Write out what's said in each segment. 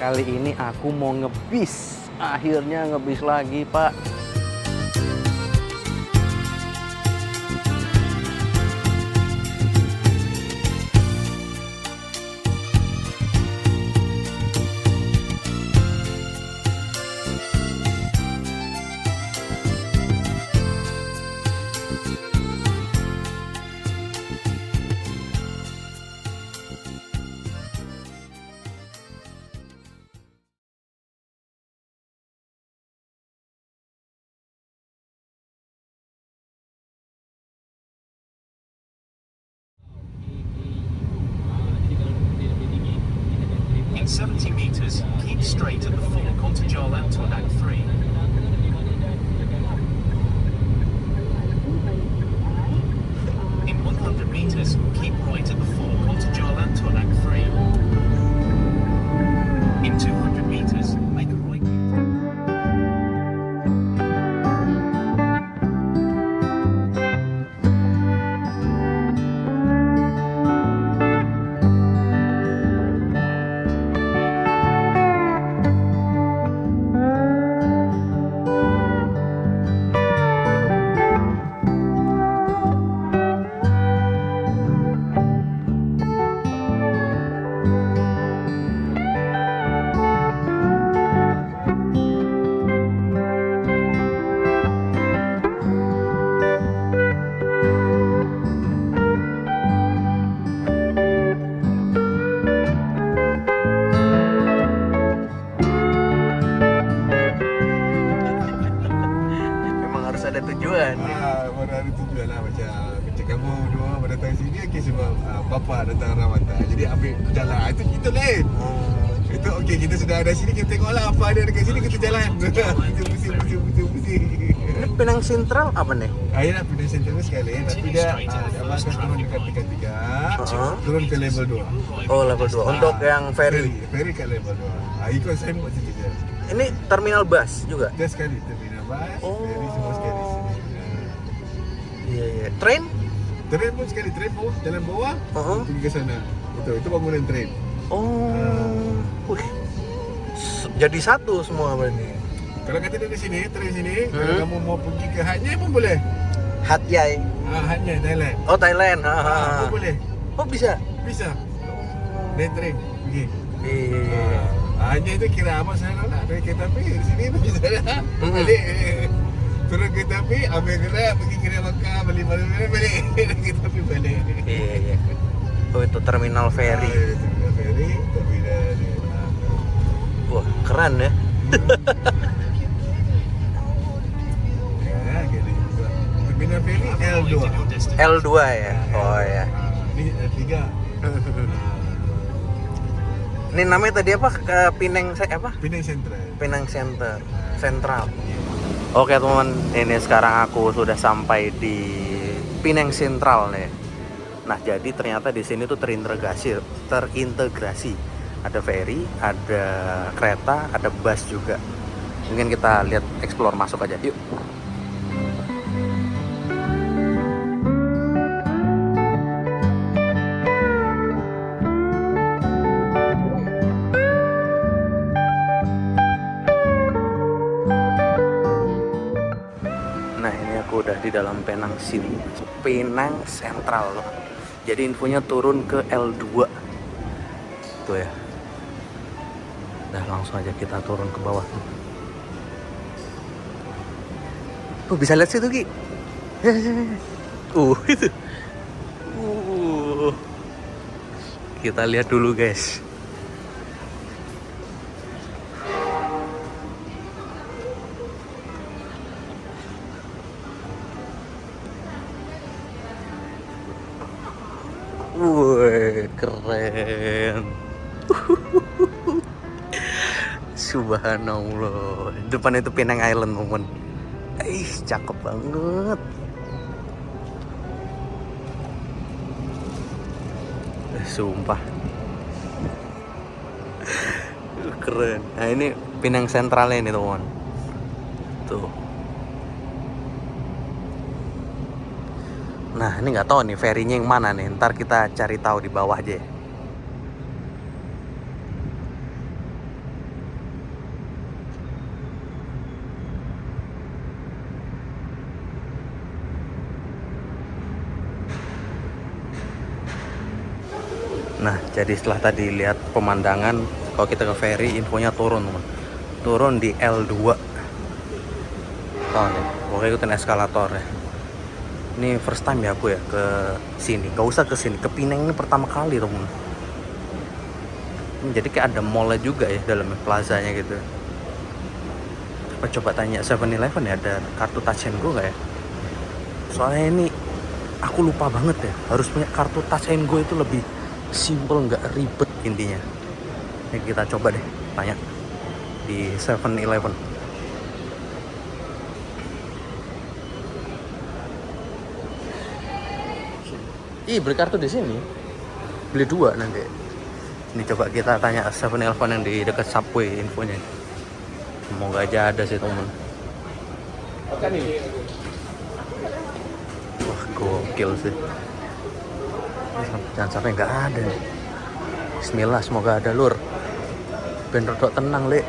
Kali ini aku mau ngebis. Akhirnya ngebis lagi, Pak. In 70 meters, keep straight at the fork onto Jalan Todak 3. In 100 meters, keep right at the fork onto Jalan Todak 3. In 200 meters, make a right. Memang harus ada tujuan. Baru ada tujuan lah macam kamu dua datang sini okey sebab bapa datang rawatan. Jadi ambil jalan itu lain. Itu okey kita sudah ada sini kita tengoklah apa ada dekat sini kita jalan. Mesti. Ini Penang Sentral apa nih? Ayolah Penang Sentral sekali tapi dia akan turun dekat tingkat 3. Turun ke level 2. Oh, level 2. Untuk yang ferry. Ferry ke level 2. Ikut saya buat situ je. Ini terminal bus juga. Dia sekali terminal bus, ferry semua sekali sini. Iya. Train? Train pun sekali, train bawah, jalan bawah, pergi ke sana. Itu bangunan train. Oh. Wih. Jadi satu semua berarti. Kalau kata dari sini, train sini, kalau kamu mau pergi ke Hat Yai pun boleh. Hat Yai. Hat Yai, Thailand. Oh, Thailand. Pun boleh. Oh, bisa. Bisa. Naik train pergi. Iya. Hanya itu kira apa saya nak dari kereta api di sini pergi sana. Balik. Turun kereta api, ambil gerak, pergi kedai makan, balik balik dari kereta api balik. Iya. Oh, itu terminal ferry. Terminal ferry, terminal. Wah, keren ya. Ya, gini juga. Terminal ferry L2. L2 ya. Oh ya. Ini L3. Ini namanya tadi apa? Ke Pinang apa? Penang Sentral. Penang Sentral. Oke teman, ini sekarang aku sudah sampai di Penang Sentral nih. Nah jadi ternyata di sini tuh terintegrasi. Ada ferry, ada kereta, ada bus juga. Mungkin kita lihat explore masuk aja, yuk. Nah ini aku udah di dalam Penang Sentral loh. Jadi infonya turun ke L2 tuh ya. Udah langsung aja kita turun ke bawah. Bisa lihat situ Ki. Itu. Kita lihat dulu guys. Wih, keren. Subhanallah. Depan itu Penang Island, momen. Cakep banget. Sumpah. Keren. Nah, ini Penang Sentralnya ini, teman. Tuh. Nah, ini nggak tahu nih ferry-nya yang mana nih. Ntar kita cari tahu di bawah aja. Nah, jadi setelah tadi lihat pemandangan, kalau kita ke ferry infonya turun, teman. Turun di L2. Tahu nih, pokoknya ikutin eskalator ya. Ini first time ya aku ya ke sini. Gak usah ke sini, ke Pineng ini pertama kali, teman. Jadi kayak ada mall juga ya dalamnya, plazanya gitu. Coba tanya 7-Eleven ya, ada kartu Touch and Go gak ya? Soalnya ini aku lupa banget ya, harus punya kartu Touch and Go itu lebih simple, nggak ribet intinya. Ini kita coba deh tanya di 7-Eleven. Ih, beli kartu di sini, beli 2 nanti. Ini coba kita tanya 7-Eleven yang di dekat Subway infonya. Semoga aja ada sih, temen. Wah, gokil sih. Jangan sampai nggak ada nih. Bismillah, semoga ada, lur. Ben rodok tenang, Le.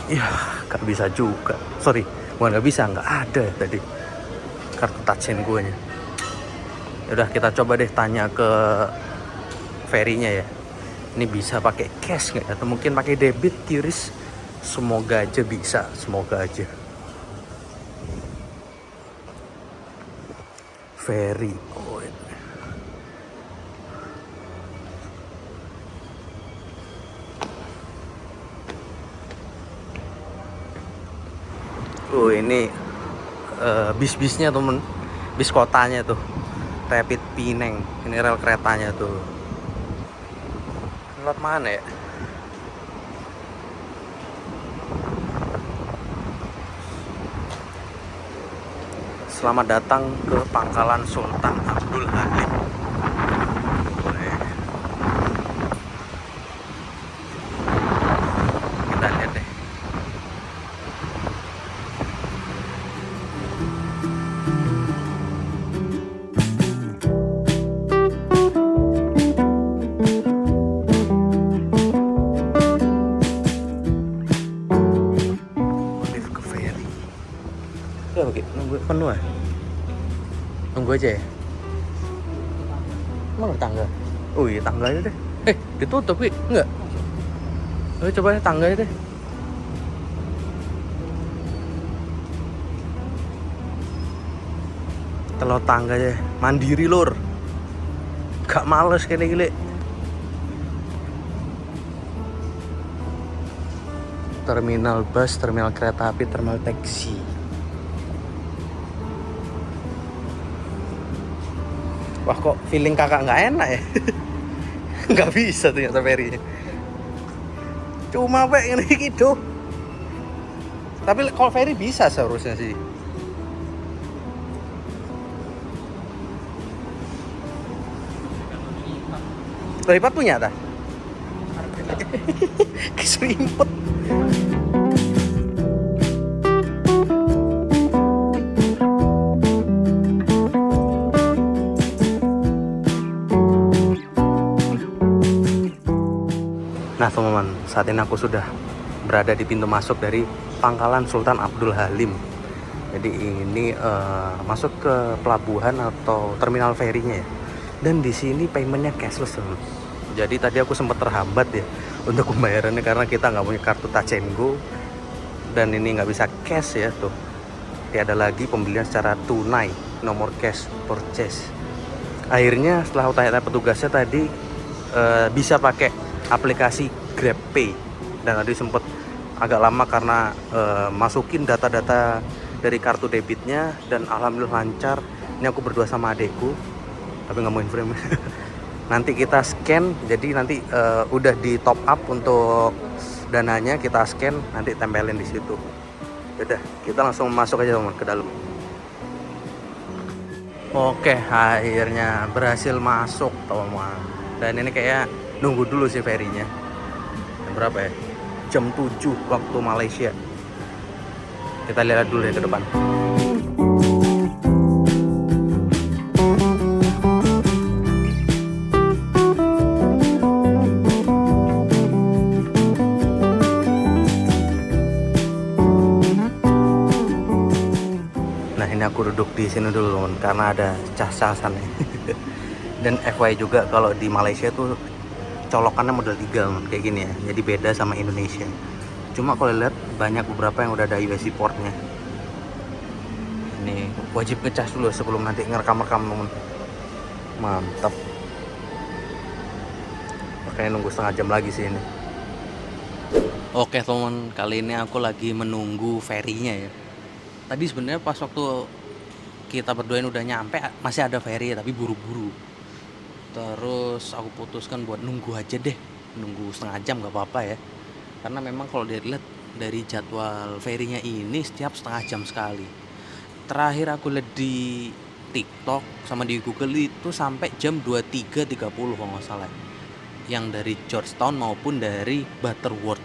Ya, nggak bisa juga. Sorry, bukan nggak bisa, nggak ada tadi kartu Touch and Go-nya. Yaudah, kita coba deh tanya ke ferry-nya ya. Ini bisa pakai cash nggak? Atau mungkin pakai debit, QRIS? Semoga aja bisa, semoga aja. Ferry. Oh, ini. Ini bis-bisnya, temen. Bis kotanya tuh. Rapid Pineng. Ini rel keretanya tuh. Lewat mana ya? Selamat datang ke Pangkalan Sultan Abdul Halim. Kita lihat deh. Lift ke ferry. Ya, oke, nunggu penuh ya? Nunggu aja ya? Mana tangga? Oh iya, tangga aja deh. Ditutup, Wi? Enggak? Coba deh tangga aja deh. Kalau tangga aja, mandiri, lur. Gak males kene gile. Terminal bus, terminal kereta api, terminal taksi. Wah, kok feeling kakak nggak enak ya? Nggak bisa ternyata ferry-nya. Cuma kayak gini gitu. Tapi kalau ferry bisa seharusnya sih. Lipat punya tak? Keserimpet. Nah, teman-teman, saat ini aku sudah berada di pintu masuk dari Pangkalan Sultan Abdul Halim. Jadi ini masuk ke pelabuhan atau terminal ferry-nya ya. Dan di sini paymentnya cashless, teman. Jadi tadi aku sempat terhambat ya untuk pembayarannya karena kita nggak punya kartu Touch and Go dan ini nggak bisa cash ya tuh. Tiada lagi pembelian secara tunai, nomor cash purchase. Akhirnya setelah aku tanya petugasnya tadi bisa pakai aplikasi GrabPay, dan tadi sempat agak lama karena masukin data-data dari kartu debitnya dan alhamdulillah lancar. Ini aku berdua sama adekku, tapi nggak mau inframe. Nanti kita scan, jadi nanti udah di top up untuk dananya, kita scan nanti tempelin di situ. Udah, kita langsung masuk aja teman ke dalam. Oke, akhirnya berhasil masuk teman. Dan ini kayak nunggu dulu sih ferry-nya. Jam berapa ya? Jam 7 waktu Malaysia. Kita lihat dulu ya ke depan. Nah, ini aku duduk di sini dulu teman, karena ada cas-casan nih. Dan FYI juga kalau di Malaysia tuh colokannya model 3 teman, kayak gini ya. Jadi beda sama Indonesia. Cuma kalau lihat banyak beberapa yang udah ada USB portnya. Ini wajib ngecas dulu sebelum nanti ngerekam-rekam teman. Mantap. Makanya nunggu setengah jam lagi sih ini. Oke teman, kali ini aku lagi menunggu ferry-nya ya. Tadi sebenarnya pas waktu kita berduain udah nyampe, masih ada ferry tapi buru-buru. Terus aku putuskan buat nunggu aja deh, nunggu setengah jam gak apa-apa ya. Karena memang kalau dilihat dari jadwal ferry-nya ini setiap setengah jam sekali. Terakhir aku lihat di TikTok sama di Google itu sampai jam 23.30 kalau nggak salah. Yang dari Georgetown maupun dari Butterworth.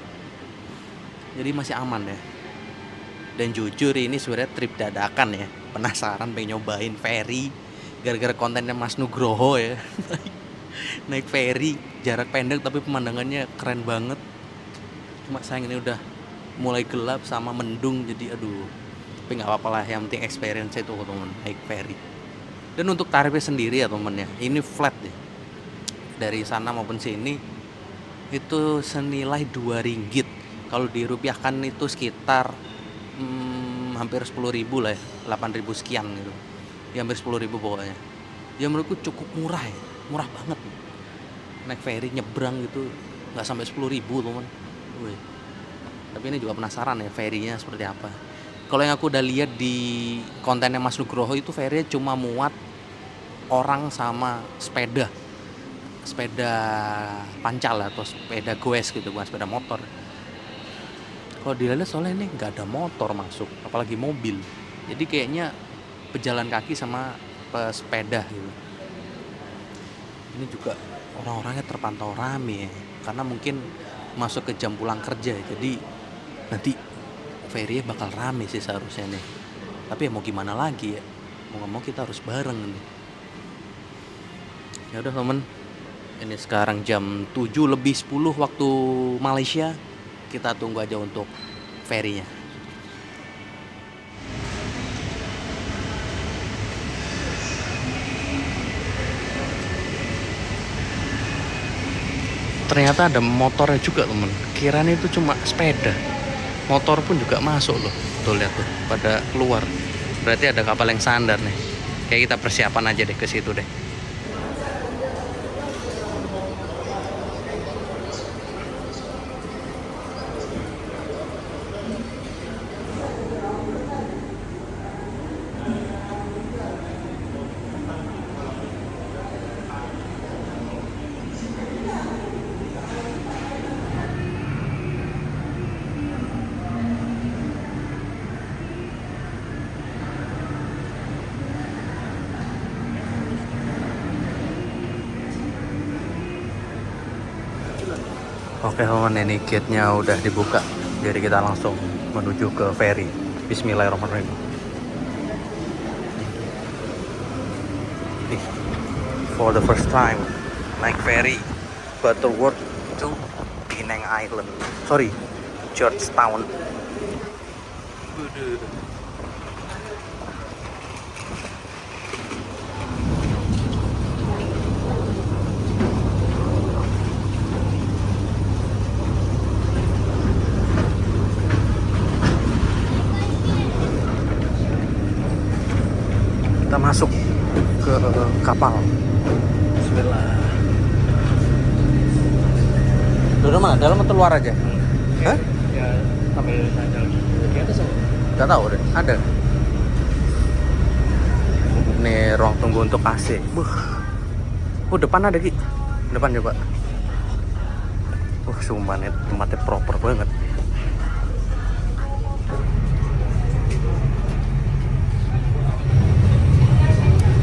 Jadi masih aman ya. Dan jujur ini sebenarnya trip dadakan ya. Penasaran pengen nyobain ferry gara-gara kontennya Mas Nugroho ya. Naik ferry jarak pendek tapi pemandangannya keren banget. Cuma sayang ini udah mulai gelap sama mendung, jadi aduh. Tapi nggak apa-apa lah, yang penting experience itu teman, naik ferry. Dan untuk tarifnya sendiri ya teman ya, ini flat ya. Dari sana maupun sini itu senilai 2 ringgit. Kalau dirupiahkan itu sekitar hampir 10.000 lah ya, 8.000 sekian gitu. Ya hampir 10.000 pokoknya. Ya menurutku cukup murah ya, murah banget. Naik ferry nyebrang gitu nggak sampai 10.000 teman. Wih. Tapi ini juga penasaran ya ferry-nya seperti apa. Kalau yang aku udah lihat di kontennya Mas Nugroho itu ferry cuma muat orang sama sepeda pancal atau sepeda goes gitu, bukan sepeda motor. Kalau dilihat soalnya ini nggak ada motor masuk, apalagi mobil. Jadi kayaknya pejalan kaki sama pesepeda gitu. Ini juga orang-orangnya terpantau rame ya, karena mungkin masuk ke jam pulang kerja. Jadi nanti ferry bakal rame sih seharusnya nih. Tapi ya mau gimana lagi ya, mau nggak mau kita harus bareng nih. Ya udah temen, ini sekarang jam 7:10 waktu Malaysia. Kita tunggu aja untuk ferry-nya. Ternyata ada motornya juga temen. Kiranya itu cuma sepeda. Motor pun juga masuk loh. Tuh lihat tuh, pada keluar. Berarti ada kapal yang sandar nih. Kayak kita persiapan aja deh ke situ deh. Oke teman, ini gate-nya udah dibuka. Jadi kita langsung menuju ke ferry. Bismillahirrahmanirrahim. For the first time naik ferry Butterworth to Penang Island. Sorry, Georgetown. Kita masuk ke kapal. Bismillah. Udah mana? Dalam atau luar aja? Hah? Ya, sampai sana di atas. Gak tahu deh. Ada. Ini ruang tunggu untuk AC. Depan ada Ki. Depan coba. Sumpah nih tempatnya proper banget.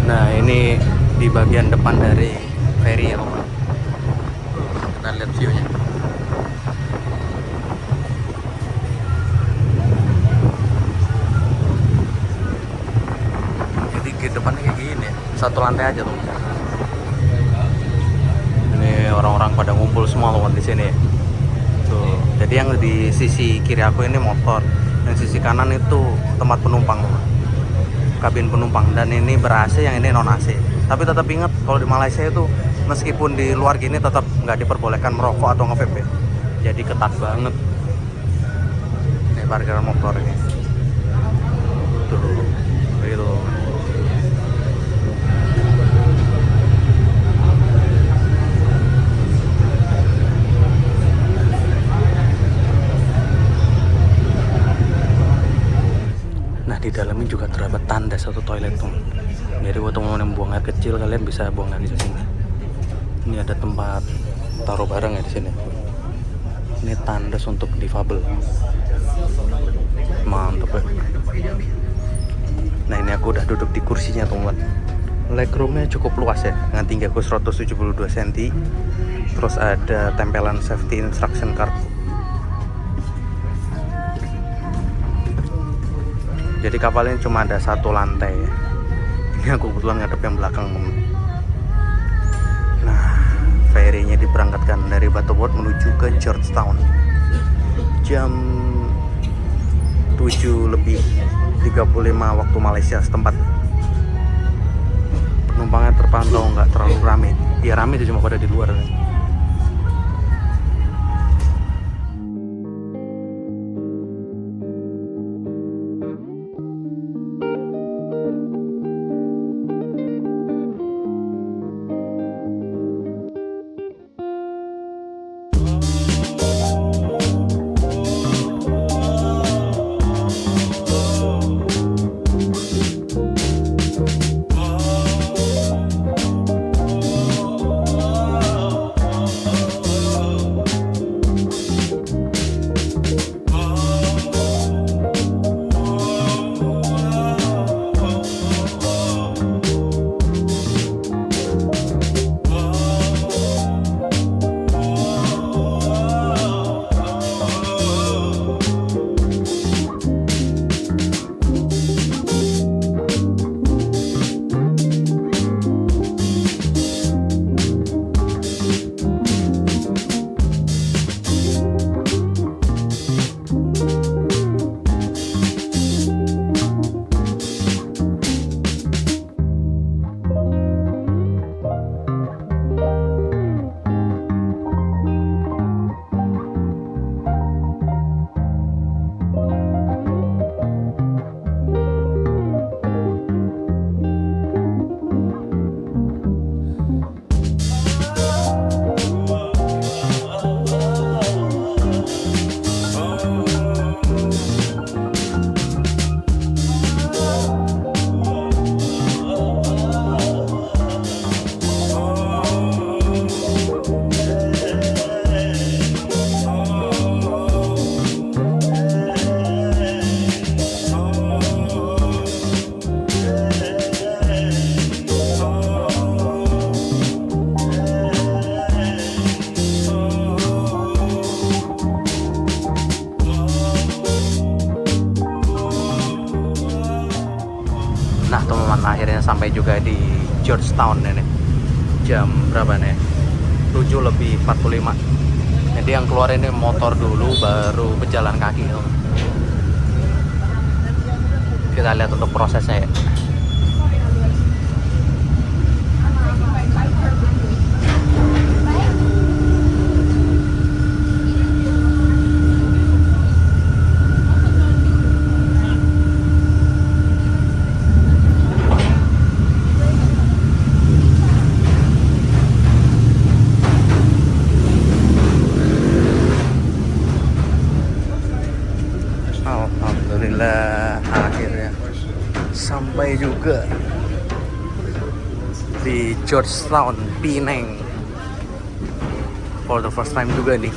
Nah ini di bagian depan dari ferry ya teman. Kita lihat view-nya. Jadi ke depannya kayak gini, satu lantai aja tuh. Ini orang-orang pada ngumpul semua teman di sini. Tuh. Jadi yang di sisi kiri aku ini motor, yang sisi kanan itu tempat penumpang teman. Kabin penumpang, dan ini ber AC, yang ini non AC. Tapi tetap ingat kalau di Malaysia itu meskipun di luar gini tetap nggak diperbolehkan merokok atau nge-vape ya. Jadi ketat banget. Ini parkiran motor ini. Tuh, begitu. Nah, di dalamnya juga terdapat tandas atau toilet tuh. Jadi buat teman-teman yang buang air kecil, kalian bisa buang air di sini. Ini ada tempat taruh barang ya di sini. Ini tandas untuk difabel. Mantap ya. Nah, ini aku udah duduk di kursinya teman. Legroomnya cukup luas ya, dengan tinggi aku 172 cm. Terus ada tempelan safety instruction card. Jadi kapalnya cuma ada satu lantai ya. Ini aku kebetulan ngadep yang belakang temen. Nah, ferinya diberangkatkan dari Butterworth menuju ke Georgetown jam 7:35 waktu Malaysia setempat. Penumpangnya terpantau nggak terlalu rame. Ya rame sih, cuma pada di luar. Nah teman-teman, akhirnya sampai juga di Georgetown ini. Jam berapa nih? 7:45. Jadi yang keluar ini motor dulu, baru pejalan kaki. Kita lihat untuk prosesnya ya. Alhamdulillah akhirnya sampai juga di Georgetown, Penang. For the first time juga nih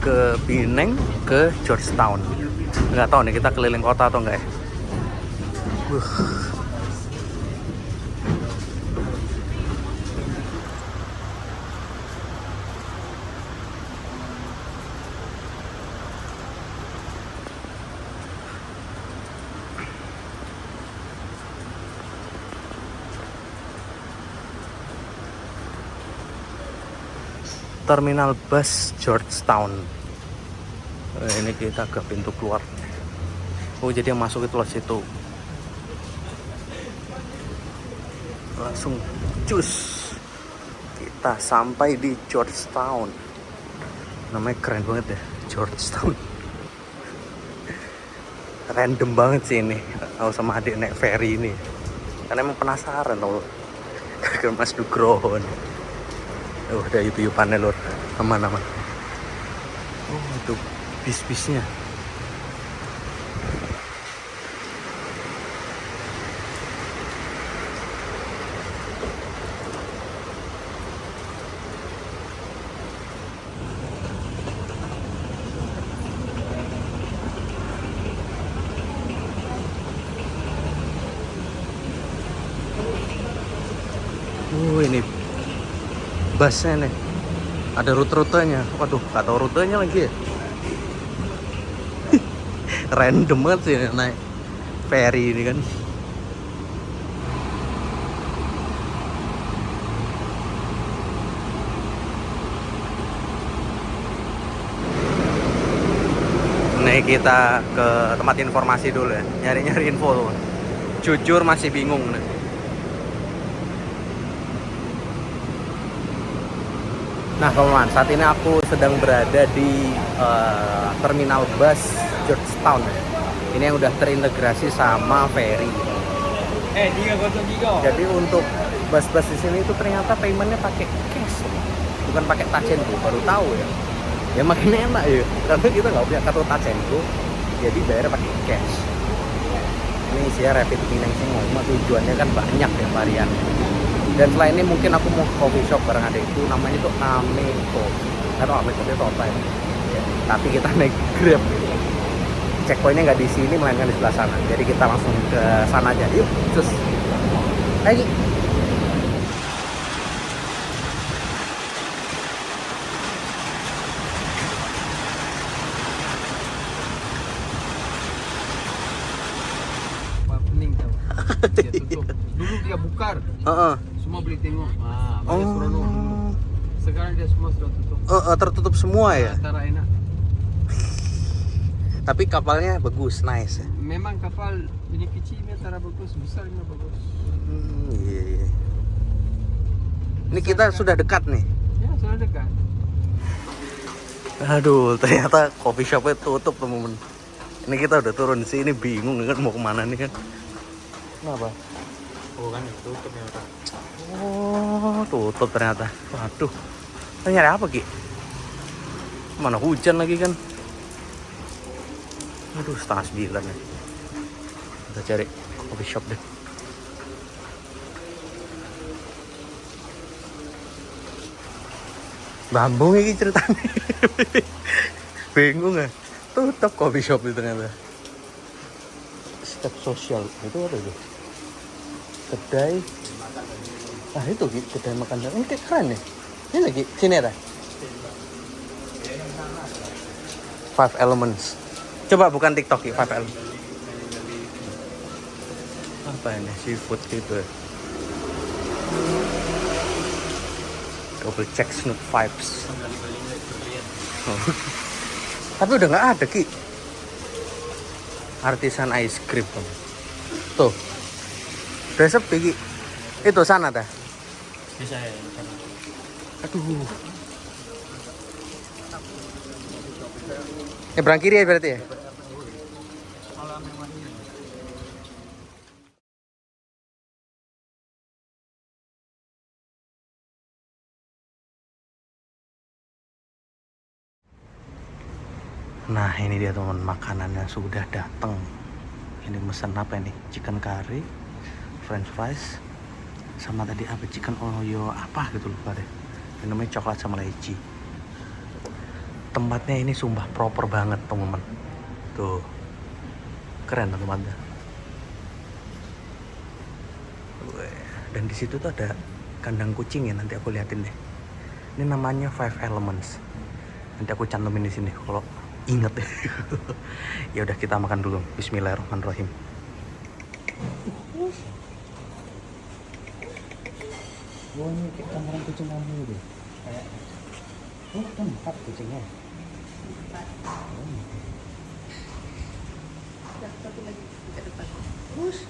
ke Penang, ke Georgetown. Nggak tahu nih kita keliling kota atau enggak ya. Terminal bus Georgetown. Ini kita ke pintu keluar. Oh jadi yang masuk itu loh situ. langsung cus kita sampai di Georgetown. Namanya keren banget ya, Georgetown. Random banget sih ini. Aku sama adik naik ferry ini karena emang penasaran loh ke Mas Nugroho nih. Udah yup-yupannya lor, aman-aman. Oh itu bis-bisnya. Ini busnya nih, ada rute-rutenya. Waduh, gak tahu rutenya lagi ya. Random banget sih naik ferry ini kan. Nih kita ke tempat informasi dulu ya, nyari-nyari info. Jujur masih bingung nih. Nah teman-teman, saat ini aku sedang berada di terminal bus Georgetown. Ini yang udah terintegrasi sama ferry. Jadi untuk bus-bus di sini itu ternyata paymentnya pakai cash, bukan pakai touch and go. Baru tahu ya. Ya makin enak ya, karena kita nggak punya kartu touch and go, jadi bayarnya pakai cash. Ini isinya rapid pinang semua, cuma tujuannya kan banyak ya variannya. Dan selain ini mungkin aku mau coffee shop bareng adikku, namanya tuh Ameco. Nggak tahu Ameco itu apa ya. Tapi kita naik Grab. Checkpointnya nggak di sini, melainkan di sebelah sana. Jadi kita langsung ke sana aja. Yuk, cus. Lagi. Pening tau. Dia tutup. Dulu dia bukar. Semua boleh tengok. Banyak seronok dulu. Sekarang dia semua sudah tutup. Tertutup semua ya. Antara enak. Tapi kapalnya bagus, nice ya. Memang kapal ini kecilnya antara bagus, besarnya bagus. Iya. Ini kita sudah dekat nih. Ya sudah dekat. Aduh, ternyata coffee shopnya tutup teman-teman. Ini kita udah turun sih, ini bingung kan mau kemana nih kan. Kenapa? Oh kan tutup ya Pak. Oh, tutup ternyata. Waduh. Kita nyari apa Ki? Mana hujan lagi kan. Aduh, 8:30 nih. Kita cari coffee shop deh. Bambung ini ceritanya. Bingung ya. Tutup coffee shop itu ternyata. Step sosial itu apa itu? Kedai. Itu kedai makan. Ini kayak keren nih. Ini lagi sini ada. 5 Elements. Coba bukan TikTok ya, 5 Elements. Apa ini? Seafood gitu ya. Double check Snoop Vibes. Oh. Tapi udah nggak ada Ki. Artisan ice cream tuh. Udah sepi Ki. Itu sana dah. Bisa ya. Aduh. Nyebrang kiri ya berarti ya? Nah ini dia teman, makanannya sudah datang. Ini mesen apa ini? Chicken curry, french fries, sama tadi apa? Chicken oyo apa gitu lupa deh. Ini namanya coklat sama leci. Tempatnya ini sumpah proper banget teman-teman. Tuh. Keren tempatnya. Dan di situ tuh ada kandang kucing ya, nanti aku liatin deh. Ini namanya 5 Elements. Nanti aku cantumin di sini kalau inget deh. Ya udah kita makan dulu. Bismillahirrahmanirrahim. Oh ini kayak kandang kucing kamu gitu. Oh tempat kucingnya. Satu lagi ke depan. Push.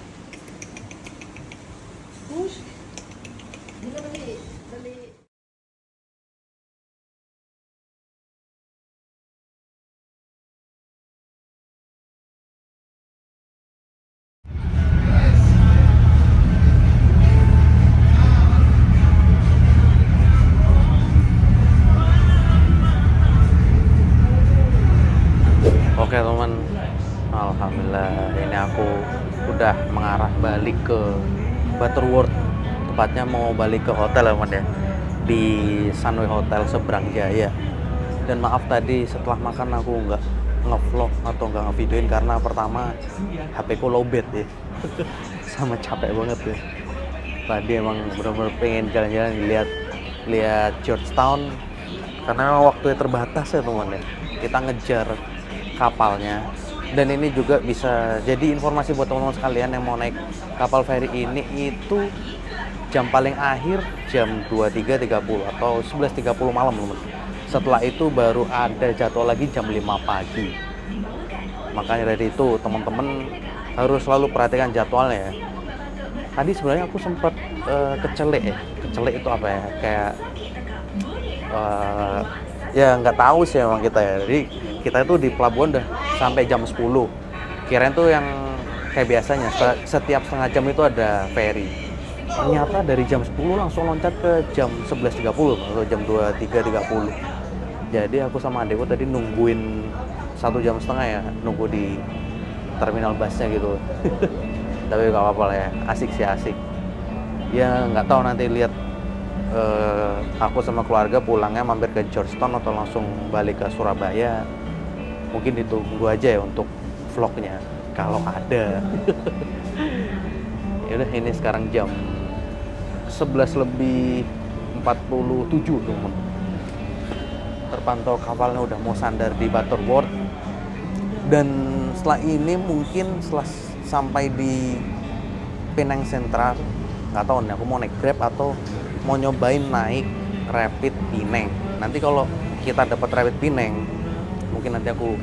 Oke teman, alhamdulillah ini aku udah mengarah balik ke Butterworth. Tepatnya mau balik ke hotel teman ya, di Sunway Hotel Seberang Jaya. Dan maaf tadi setelah makan aku nggak nge-vlog atau nggak nge-videoin karena pertama HP ku lowbat ya. Sama capek banget ya. Tadi emang bener-bener pengen jalan-jalan lihat Georgetown karena memang waktunya terbatas ya teman ya. Kita ngejar kapalnya, dan ini juga bisa jadi informasi buat teman-teman sekalian yang mau naik kapal feri ini, itu jam paling akhir jam 23.30 atau 11.30 malam teman. Setelah itu baru ada jadwal lagi jam 5 pagi. Makanya dari itu teman-teman harus selalu perhatikan jadwalnya ya. Tadi sebenarnya aku sempat kecelek ya. Kecelek itu apa ya? Kayak ya nggak tahu sih emang kita ya. Jadi kita itu di pelabuhan udah sampai jam 10. Kirain tuh yang kayak biasanya setiap setengah jam itu ada ferry. Ternyata dari jam 10 langsung loncat ke jam 11.30 atau jam 23.30. Jadi aku sama adekku tadi nungguin 1,5 jam ya, nunggu di terminal busnya gitu. Tapi gak apa-apa lah ya, asik sih asik. Ya nggak tahu nanti lihat aku sama keluarga pulangnya mampir ke Georgetown atau langsung balik ke Surabaya. Mungkin ditunggu aja ya untuk vlognya kalau ada. Ya udah, ini sekarang jam 11:47 teman. Terpantau kapalnya udah mau sandar di Butterworth. Dan setelah ini mungkin setelah sampai di Penang Central, nggak tahu nih aku mau naik Grab atau mau nyobain naik Rapid Penang. Nanti kalau kita dapat Rapid Penang, mungkin nanti aku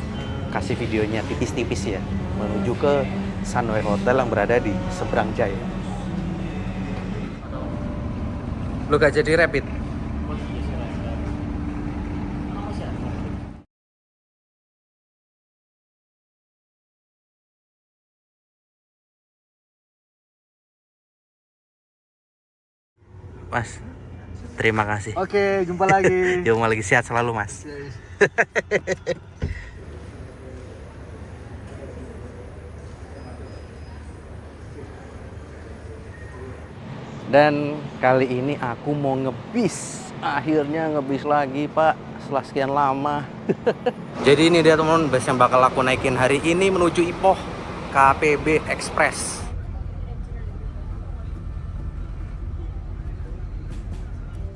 kasih videonya tipis-tipis ya, menuju ke Sunway Hotel yang berada di Seberang Jaya. Lu gak jadi Rapid? Mas, terima kasih. Oke, jumpa lagi. Jumpa lagi, sehat selalu Mas. Dan kali ini aku mau ngebis. Akhirnya ngebis lagi Pak, setelah sekian lama. Jadi ini dia teman-teman, bus yang bakal aku naikin hari ini menuju Ipoh, KPB Express.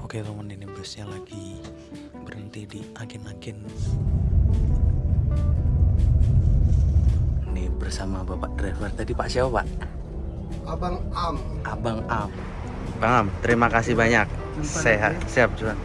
Oke teman, ini busnya lagi berhenti di agen-agen. Ini bersama Bapak driver tadi, Pak siapa Pak? Abang Am. Abang Am. Bang Am, terima kasih banyak. Sehat, siap Juan.